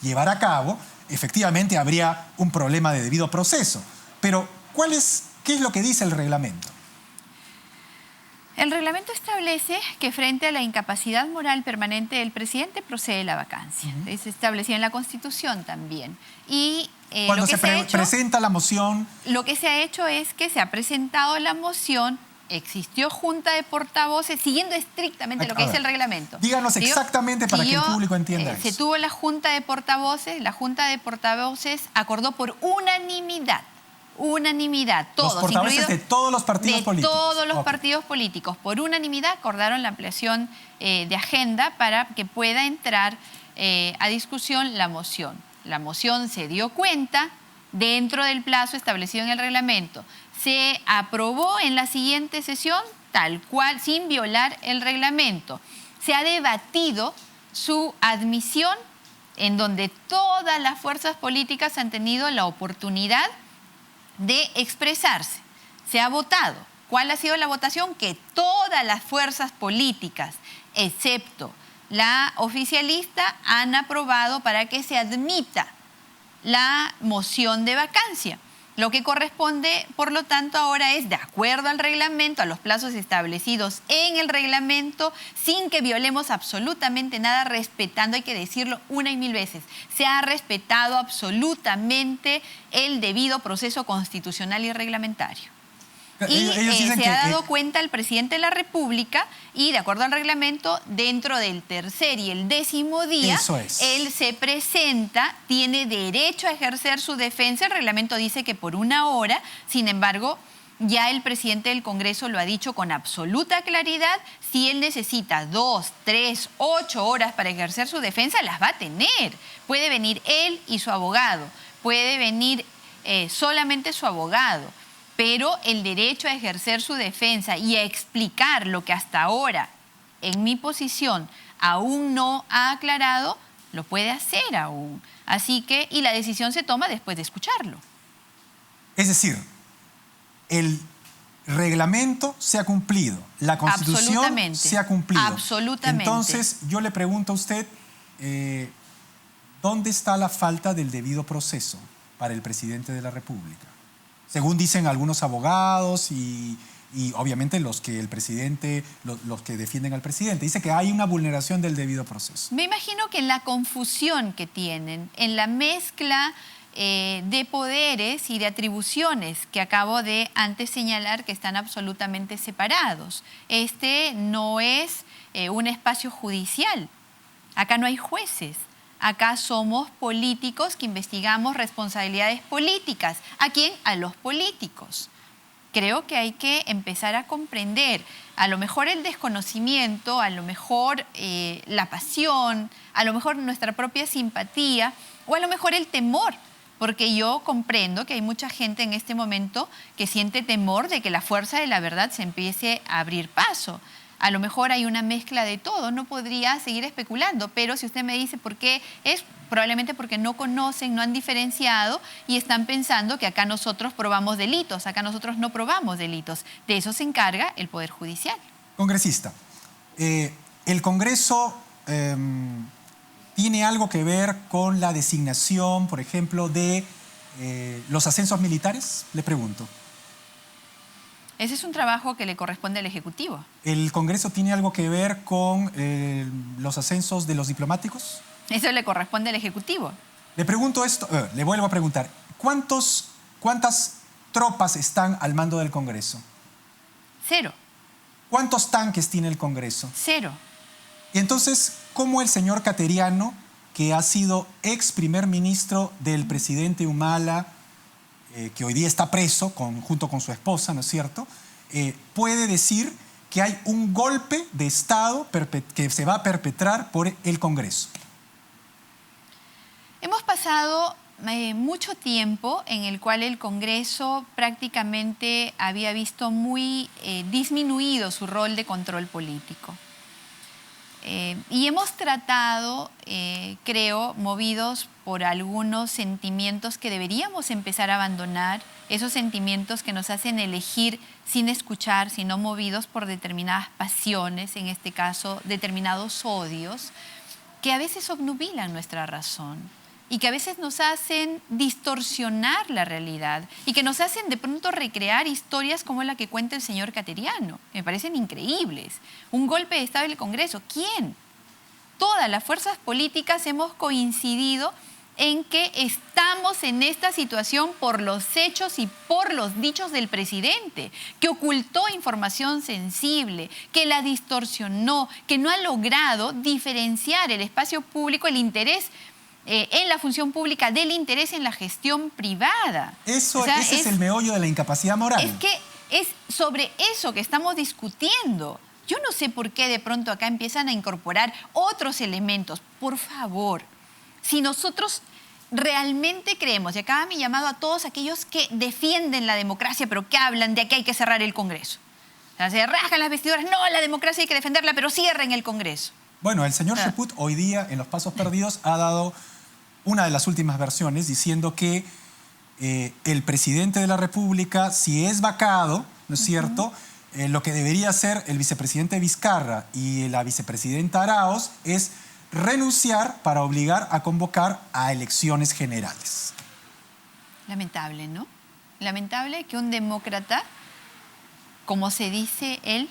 llevará a cabo, efectivamente habría un problema de debido proceso. Pero ¿Qué es lo que dice el reglamento? El reglamento establece que frente a la incapacidad moral permanente del presidente procede la vacancia. Es establecido en la Constitución también. Y Cuando se presenta la moción... Lo que se ha hecho es que se ha presentado la moción, existió junta de portavoces, siguiendo estrictamente lo que dice el reglamento. Díganos exactamente para que el público entienda eso. Se tuvo la junta de portavoces acordó por unanimidad, todos, los portavoces de todos los partidos políticos. Todos los partidos políticos, por unanimidad, acordaron la ampliación de agenda para que pueda entrar a discusión la moción. La moción se dio cuenta dentro del plazo establecido en el reglamento. Se aprobó en la siguiente sesión, tal cual, sin violar el reglamento. Se ha debatido su admisión, en donde todas las fuerzas políticas han tenido la oportunidad de expresarse. Se ha votado. ¿Cuál ha sido la votación? Que todas las fuerzas políticas, excepto la oficialista, han aprobado para que se admita la moción de vacancia. Lo que corresponde, por lo tanto, ahora es, de acuerdo al reglamento, a los plazos establecidos en el reglamento, sin que violemos absolutamente nada, respetando, hay que decirlo una y mil veces, se ha respetado absolutamente el debido proceso constitucional y reglamentario. Y se ha dado cuenta el presidente de la República y, de acuerdo al reglamento, dentro del tercer y el 10º día, él se presenta, tiene derecho a ejercer su defensa. El reglamento dice que por 1 hora, sin embargo, ya el presidente del Congreso lo ha dicho con absoluta claridad, si él necesita 2, 3, 8 horas para ejercer su defensa, las va a tener. Puede venir él y su abogado, puede venir solamente su abogado. Pero el derecho a ejercer su defensa y a explicar lo que hasta ahora, en mi posición, aún no ha aclarado, lo puede hacer aún. Así que, y la decisión se toma después de escucharlo. Es decir, el reglamento se ha cumplido, la Constitución se ha cumplido. Absolutamente. Entonces, yo le pregunto a usted, ¿dónde está la falta del debido proceso para el presidente de la República? Según dicen algunos abogados y obviamente los que defienden al presidente. Dice que hay una vulneración del debido proceso. Me imagino que en la confusión que tienen, en la mezcla de poderes y de atribuciones que acabo de antes señalar que están absolutamente separados. Este no es un espacio judicial. Acá no hay jueces. Acá somos políticos que investigamos responsabilidades políticas. ¿A quién? A los políticos. Creo que hay que empezar a comprender, a lo mejor el desconocimiento, a lo mejor la pasión, a lo mejor nuestra propia simpatía o a lo mejor el temor, porque yo comprendo que hay mucha gente en este momento que siente temor de que la fuerza de la verdad se empiece a abrir paso. A lo mejor hay una mezcla de todo, no podría seguir especulando, pero si usted me dice por qué es, probablemente porque no conocen, no han diferenciado y están pensando que acá nosotros probamos delitos, acá nosotros no probamos delitos. De eso se encarga el Poder Judicial. Congresista, ¿el Congreso tiene algo que ver con la designación, por ejemplo, de los ascensos militares? Le pregunto. Ese es un trabajo que le corresponde al Ejecutivo. ¿El Congreso tiene algo que ver con los ascensos de los diplomáticos? Eso le corresponde al Ejecutivo. Le pregunto esto, le vuelvo a preguntar. ¿Cuántas tropas están al mando del Congreso? 0. ¿Cuántos tanques tiene el Congreso? 0. Y entonces, ¿cómo el señor Cateriano, que ha sido ex primer ministro del presidente Humala, que hoy día está preso junto con su esposa, ¿no es cierto?, puede decir que hay un golpe de Estado que se va a perpetrar por el Congreso? Hemos pasado mucho tiempo en el cual el Congreso prácticamente había visto muy disminuido su rol de control político. Y hemos tratado, creo, movidos por algunos sentimientos que deberíamos empezar a abandonar, esos sentimientos que nos hacen elegir sin escuchar, sino movidos por determinadas pasiones, en este caso determinados odios, que a veces obnubilan nuestra razón y que a veces nos hacen distorsionar la realidad y que nos hacen de pronto recrear historias como la que cuenta el señor Cateriano. Me parecen increíbles. Un golpe de Estado en el Congreso. ¿Quién? Todas las fuerzas políticas hemos coincidido en que estamos en esta situación por los hechos y por los dichos del presidente, que ocultó información sensible, que la distorsionó, que no ha logrado diferenciar el espacio público, el interés en la función pública del interés en la gestión privada. Ese es el meollo de la incapacidad moral. Es que es sobre eso que estamos discutiendo. Yo no sé por qué de pronto acá empiezan a incorporar otros elementos. Por favor, si nosotros realmente creemos, y acá va mi llamado a todos aquellos que defienden la democracia, pero que hablan de que hay que cerrar el Congreso. O sea, se rasgan las vestiduras, no, la democracia hay que defenderla, pero cierren el Congreso. Bueno, el señor Chaput hoy día en Los Pasos Perdidos ha dado una de las últimas versiones diciendo que el presidente de la República, si es vacado, ¿no es cierto?, lo que debería hacer el vicepresidente Vizcarra y la vicepresidenta Arauz es renunciar para obligar a convocar a elecciones generales. Lamentable, ¿no? Lamentable que un demócrata, como se dice él,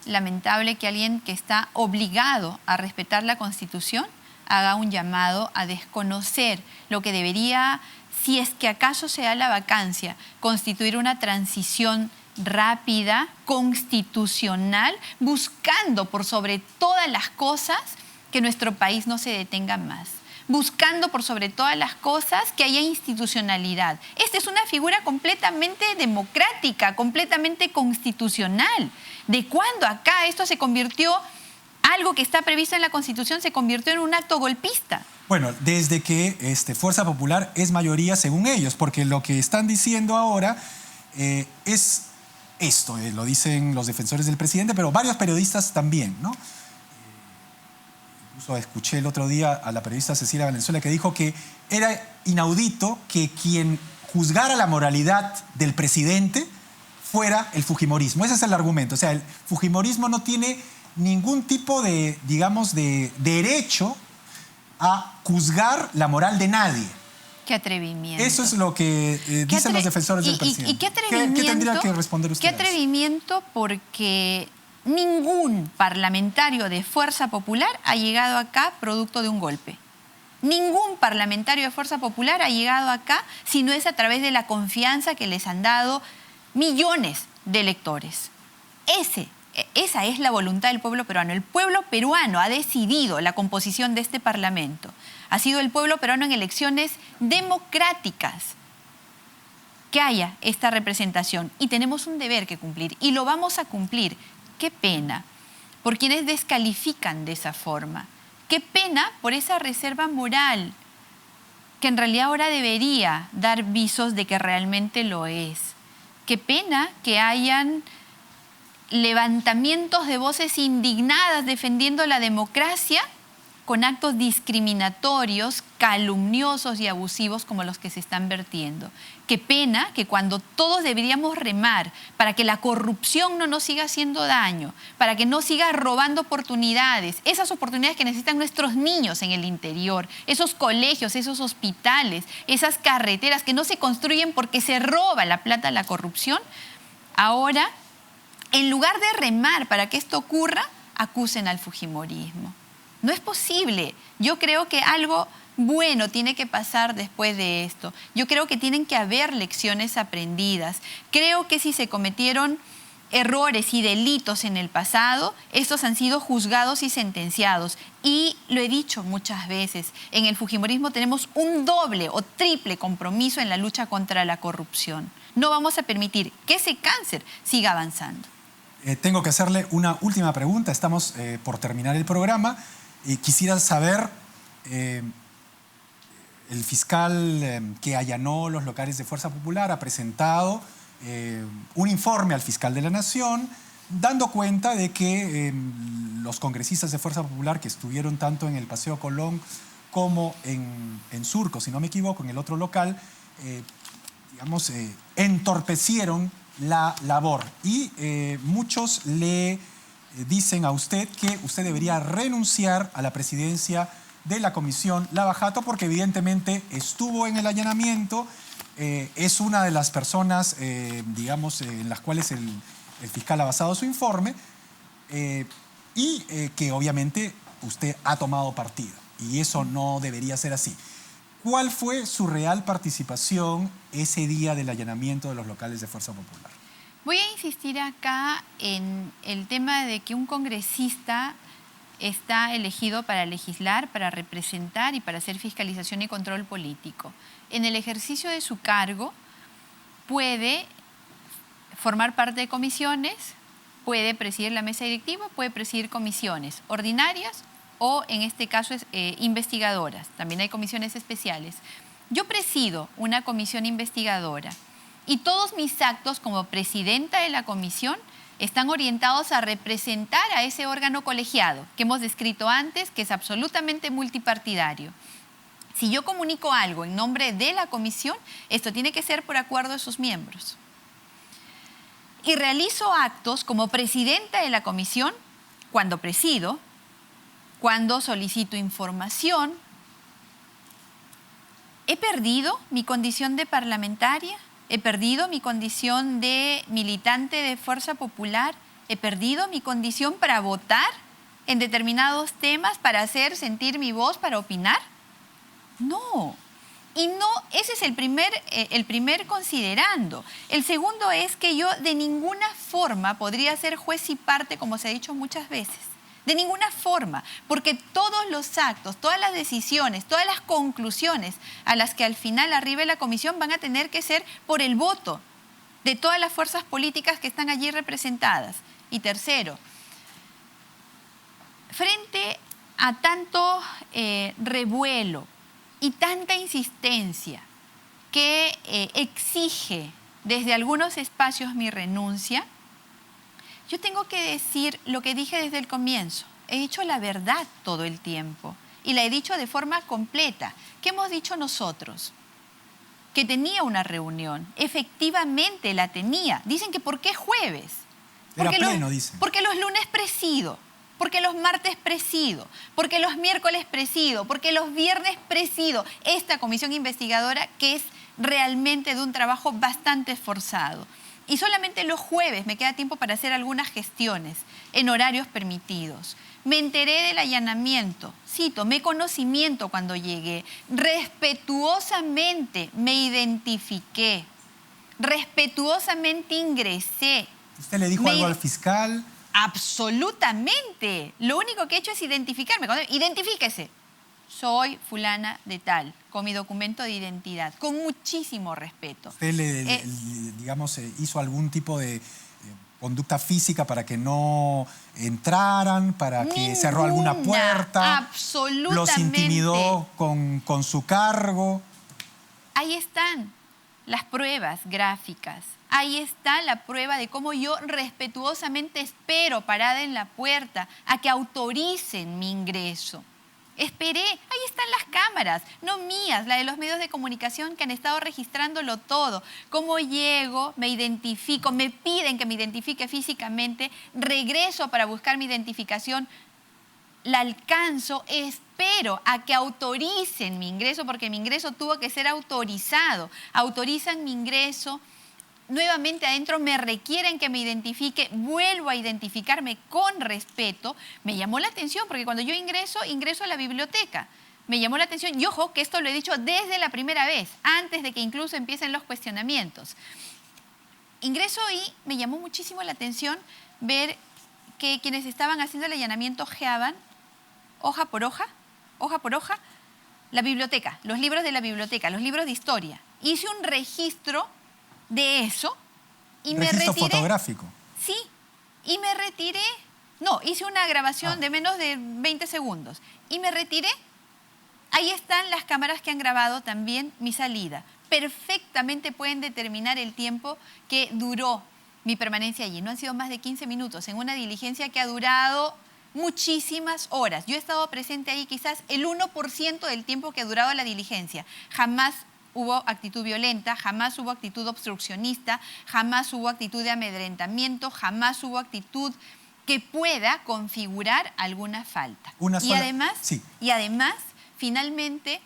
lamentable que alguien que está obligado a respetar la Constitución haga un llamado a desconocer lo que debería, si es que acaso se da la vacancia, constituir una transición rápida, constitucional, buscando por sobre todas las cosas que nuestro país no se detenga más, buscando por sobre todas las cosas que haya institucionalidad. Esta es una figura completamente democrática, completamente constitucional. ¿De cuándo acá esto se convirtió, algo que está previsto en la Constitución, se convirtió en un acto golpista? Bueno, desde que Fuerza Popular es mayoría según ellos, porque lo que están diciendo ahora es esto, lo dicen los defensores del presidente, pero varios periodistas también, ¿no? Incluso escuché el otro día a la periodista Cecilia Valenzuela que dijo que era inaudito que quien juzgara la moralidad del presidente fuera el fujimorismo. Ese es el argumento. O sea, el fujimorismo no tiene ningún tipo de, digamos, de derecho a juzgar la moral de nadie. Qué atrevimiento. Eso es lo que dicen los defensores del presidente. ¿Y qué atrevimiento? ¿Qué tendría que responder usted? Qué atrevimiento, porque ningún parlamentario de Fuerza Popular ha llegado acá producto de un golpe. Ningún parlamentario de Fuerza Popular ha llegado acá si no es a través de la confianza que les han dado millones de electores. Esa es la voluntad del pueblo peruano. El pueblo peruano ha decidido la composición de este Parlamento. Ha sido el pueblo peruano en elecciones democráticas que haya esta representación. Y tenemos un deber que cumplir y lo vamos a cumplir. Qué pena por quienes descalifican de esa forma. Qué pena por esa reserva moral que en realidad ahora debería dar visos de que realmente lo es. Qué pena que hayan levantamientos de voces indignadas defendiendo la democracia con actos discriminatorios, calumniosos y abusivos como los que se están vertiendo. Qué pena que cuando todos deberíamos remar para que la corrupción no nos siga haciendo daño, para que no siga robando oportunidades, esas oportunidades que necesitan nuestros niños en el interior, esos colegios, esos hospitales, esas carreteras que no se construyen porque se roba la plata a la corrupción, ahora, en lugar de remar para que esto ocurra, acusen al fujimorismo. No es posible. Yo creo que algo bueno tiene que pasar después de esto. Yo creo que tienen que haber lecciones aprendidas. Creo que si se cometieron errores y delitos en el pasado, estos han sido juzgados y sentenciados. Y lo he dicho muchas veces, en el fujimorismo tenemos un doble o triple compromiso en la lucha contra la corrupción. No vamos a permitir que ese cáncer siga avanzando. Tengo que hacerle una última pregunta. Estamos por terminar el programa. Quisiera saber, el fiscal que allanó los locales de Fuerza Popular ha presentado un informe al fiscal de la Nación dando cuenta de que los congresistas de Fuerza Popular que estuvieron tanto en el Paseo Colón como en Surco, si no me equivoco, en el otro local, digamos, entorpecieron la labor. Y muchos le dicen a usted que usted debería renunciar a la presidencia de la Comisión Lava Jato, porque evidentemente estuvo en el allanamiento, es una de las personas, digamos, en las cuales el fiscal ha basado su informe, y que obviamente usted ha tomado partido, y eso no debería ser así. ¿Cuál fue su real participación ese día del allanamiento de los locales de Fuerza Popular? Voy a insistir acá en el tema de que un congresista está elegido para legislar, para representar y para hacer fiscalización y control político. En el ejercicio de su cargo puede formar parte de comisiones, puede presidir la mesa directiva, puede presidir comisiones ordinarias o, en este caso, investigadoras. También hay comisiones especiales. Yo presido una comisión investigadora y todos mis actos como presidenta de la comisión están orientados a representar a ese órgano colegiado que hemos descrito antes, que es absolutamente multipartidario. Si yo comunico algo en nombre de la comisión, esto tiene que ser por acuerdo de sus miembros. Y realizo actos como presidenta de la comisión cuando presido, cuando solicito información. ¿He perdido mi condición de parlamentaria? ¿He perdido mi condición de militante de Fuerza Popular? ¿He perdido mi condición para votar en determinados temas, para hacer sentir mi voz, para opinar? No. Y no, ese es el primer considerando. El segundo es que yo de ninguna forma podría ser juez y parte, como se ha dicho muchas veces. De ninguna forma, porque todos los actos, todas las decisiones, todas las conclusiones a las que al final arribe la comisión van a tener que ser por el voto de todas las fuerzas políticas que están allí representadas. Y tercero, frente a tanto revuelo y tanta insistencia que exige desde algunos espacios mi renuncia, yo tengo que decir lo que dije desde el comienzo. He dicho la verdad todo el tiempo y la he dicho de forma completa. ¿Qué hemos dicho nosotros? Que tenía una reunión. Efectivamente la tenía. Dicen que ¿por qué jueves? Era pleno, dicen. Porque los lunes presido, porque los martes presido, porque los miércoles presido, porque los viernes presido esta comisión investigadora que es realmente de un trabajo bastante esforzado. Y solamente los jueves me queda tiempo para hacer algunas gestiones en horarios permitidos. Me enteré del allanamiento, sí, tomé conocimiento cuando llegué. Respetuosamente me identifiqué, respetuosamente ingresé. ¿Usted le dijo algo al fiscal? Absolutamente. Lo único que he hecho es identificarme. Identifíquese. Soy fulana de tal, con mi documento de identidad, con muchísimo respeto. ¿Usted digamos, hizo algún tipo de conducta física para que no entraran, para que cerró alguna puerta? Absolutamente. ¿Los intimidó con su cargo? Ahí están las pruebas gráficas. Ahí está la prueba de cómo yo respetuosamente espero parada en la puerta a que autoricen mi ingreso. Esperé, ahí están las cámaras, no mías, la de los medios de comunicación que han estado registrándolo todo. Cómo llego, me identifico, me piden que me identifique físicamente, regreso para buscar mi identificación, la alcanzo, espero a que autoricen mi ingreso, porque mi ingreso tuvo que ser autorizado. Autorizan mi ingreso. Nuevamente adentro me requieren que me identifique, vuelvo a identificarme con respeto. Me llamó la atención porque cuando yo ingreso a la biblioteca. Me llamó la atención y ojo que esto lo he dicho desde la primera vez, antes de que incluso empiecen los cuestionamientos. Ingreso y me llamó muchísimo la atención ver que quienes estaban haciendo el allanamiento ojeaban hoja por hoja, la biblioteca, los libros de la biblioteca, los libros de historia. Hice un registro de eso y me retiré. ¿Registro fotográfico? Sí, y me retiré. No, hice una grabación de menos de 20 segundos y me retiré. Ahí están las cámaras que han grabado también mi salida. Perfectamente pueden determinar el tiempo que duró mi permanencia allí. No han sido más de 15 minutos en una diligencia que ha durado muchísimas horas. Yo he estado presente ahí quizás el 1% del tiempo que ha durado la diligencia. Jamás hubo actitud violenta, jamás hubo actitud obstruccionista, jamás hubo actitud de amedrentamiento, jamás hubo actitud que pueda configurar alguna falta. Y además, finalmente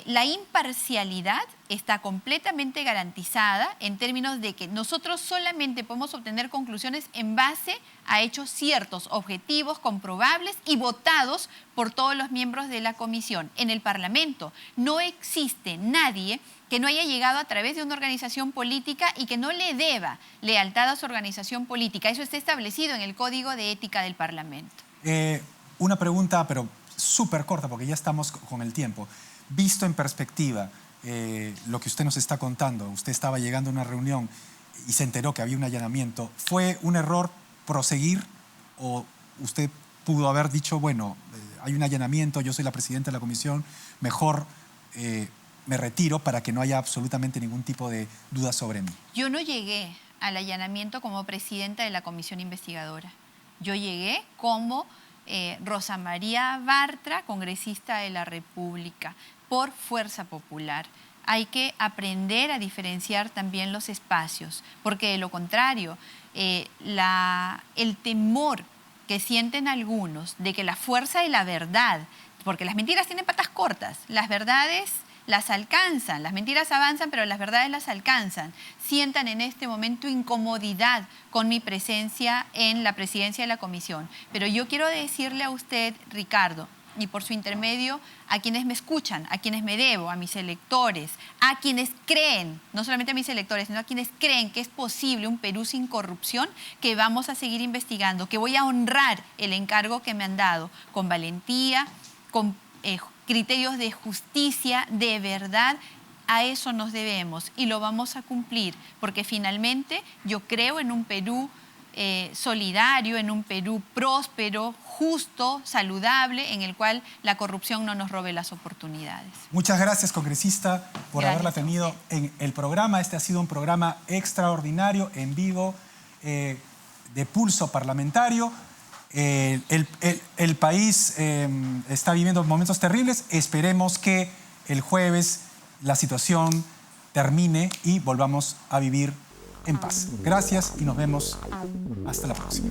la imparcialidad está completamente garantizada en términos de que nosotros solamente podemos obtener conclusiones en base a hechos ciertos, objetivos, comprobables y votados por todos los miembros de la comisión. En el Parlamento no existe nadie que no haya llegado a través de una organización política y que no le deba lealtad a su organización política. Eso está establecido en el Código de Ética del Parlamento. Una pregunta, pero súper corta, porque ya estamos con el tiempo. Visto en perspectiva lo que usted nos está contando, usted estaba llegando a una reunión y se enteró que había un allanamiento, ¿fue un error proseguir o usted pudo haber dicho, bueno, hay un allanamiento, yo soy la presidenta de la comisión, mejor me retiro para que no haya absolutamente ningún tipo de duda sobre mí? Yo no llegué al allanamiento como presidenta de la comisión investigadora. Yo llegué como Rosa María Bartra, congresista de la República, por Fuerza Popular. Hay que aprender a diferenciar también los espacios, porque de lo contrario, el temor que sienten algunos de que la fuerza de la verdad, porque las mentiras tienen patas cortas, las verdades las alcanzan, las mentiras avanzan, pero las verdades las alcanzan, sientan en este momento incomodidad con mi presencia en la presidencia de la comisión. Pero yo quiero decirle a usted, Ricardo, y por su intermedio a quienes me escuchan, a quienes me debo, a mis electores, a quienes creen, no solamente a mis electores, sino a quienes creen que es posible un Perú sin corrupción, que vamos a seguir investigando, que voy a honrar el encargo que me han dado con valentía, con criterios de justicia, de verdad. A eso nos debemos y lo vamos a cumplir, porque finalmente yo creo en un Perú solidario, en un Perú próspero, justo, saludable, en el cual la corrupción no nos robe las oportunidades. Muchas gracias, congresista, por haberla tenido en el programa. Este ha sido un programa extraordinario, en vivo, de Pulso Parlamentario. El país está viviendo momentos terribles. Esperemos que el jueves la situación termine y volvamos a vivir en paz. Gracias y nos vemos hasta la próxima.